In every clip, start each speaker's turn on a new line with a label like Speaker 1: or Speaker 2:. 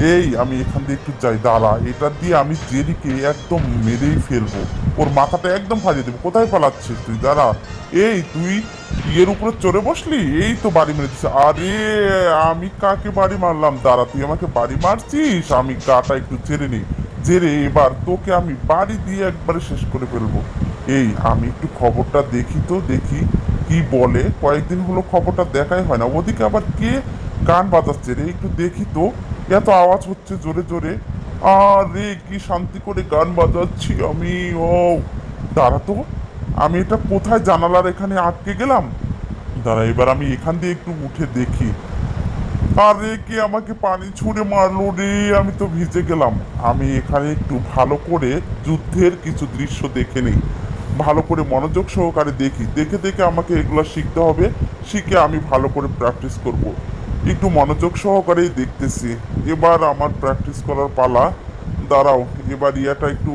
Speaker 1: এই আমি এখান দিয়ে একটু যাই, দাঁড়া, এটা দিয়ে আমি জেরিকে একদম মেরেই ফেলবো। ওর মাথাটা একদম ফাটিয়ে দেবো। কোথায় পালাচ্ছিস তুই? দাঁড়া। এই তুই ইয়ের উপরে চড়ে বসলি, এই তো বাড়ি মেরে দিচ্ছে। আরে আমি কাকে বাড়ি মারলাম? দাঁড়া, তুই আমাকে বাড়ি মারছিস, আমি গাটা একটু ছেড়ে নিই। জেরে এবার তোকে আমি বাড়ি দিয়ে একবারে শেষ করে ফেলবো। এই আমি একটু খবরটা দেখি তো, দেখি কি বলে। কয়েকদিন হলো খবরটা দেখাই হয় না। ওদিকে আবার কে গান বাজাচ্ছে রে? একটু দেখি তো। এত আওয়াজ হচ্ছে জোরে জোরে। আরে কি শান্তি করে গান বাজাচ্ছি আমি। ও দাঁড়া তো, আমি এটা কোথায় জানালার এখানে আটকে গেলাম। দাঁড়া, এবার আমি এখান দিয়ে একটু উঠে দেখি। আরে কে আমাকে পানি ছুঁড়ে মারলো রে? আমি তো ভিজে গেলাম। আমি এখানে একটু ভালো করে যুদ্ধের কিছু দৃশ্য দেখে নিই, ভালো করে মনোযোগ সহকারে দেখি। দেখে দেখে আমাকে এগুলো শিখতে হবে। শিখে আমি ভালো করে প্র্যাকটিস করব। একটু মনোযোগ সহকারেই দেখতেছি। এবার আমার প্র্যাকটিস করার পালা। দাঁড়াও, এবার ইয়াটা একটু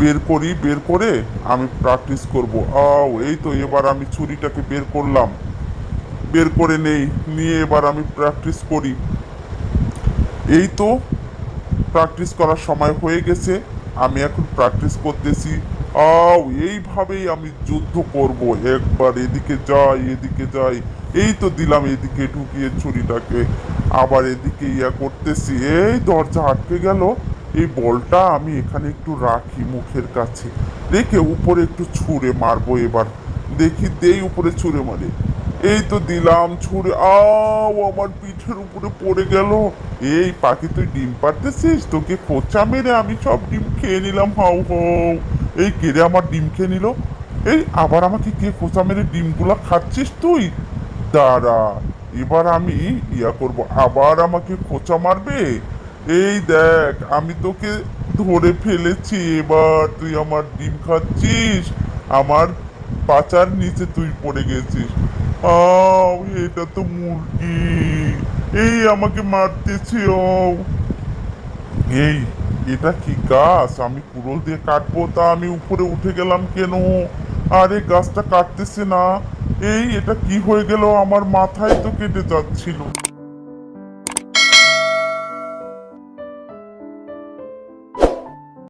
Speaker 1: বের করি, বের করে আমি প্র্যাকটিস করব। এই তো এবার আমি ছুরিটাকে বের করলাম, বের করে নেই, নিয়ে এবার আমি প্র্যাকটিস করি। এই তো প্র্যাকটিস করার সময় হয়ে গেছে। আমি এখন প্র্যাকটিস করতেছি। এইভাবেই আমি যুদ্ধ করব। একবার এদিকে যাই, এদিকে যাই। এই তো দিলাম এদিকে ঢুকিয়ে ছুরিটাকে। আবার এদিকে ইয়া করতেছি। এই দরজা আটকে গেল। এই বলটা আমি এখানে একটু রাখি মুখের কাছে, রেখে উপরে একটু ছুঁড়ে মারবো এবার। দেখি দেই উপরে ছুঁড়ে মারে। এই তো দিলাম ছুঁড়ে। আমার পিঠের উপরে পড়ে গেল। এই পাখি, তুই ডিম পাড়তেছিস? তোকে খোঁচা মেরে আমি সব ডিম খেয়ে নিলাম। How how. এই কেড়ে আমার ডিম খেয়ে নিল। এই আবার আমাকে কে খোঁচা মেরে ডিমগুলা খাচ্ছিস তুই? দাঁড়া, এবার আমি ইয়া করব, আবার আমাকে খোঁচা মারবে। এই দেখ, আমি তোকে ধরে ফেলেছি। এবার তুই আমার ডিম খাচ্ছিস। আমার পাচার নিচে তুই পড়ে গেছিস। এটা তো মুরগি। এই আমাকে মারতেছে। এই এটা কি গাছ? আমি কুড়োল দিয়ে কাটবো, তা আমি উপরে উঠে গেলাম কেন? আরে গাছটা কাটতেছে না। এই এটা কি হয়ে গেল? আমার মাথায় তো কেটে যাচ্ছিল।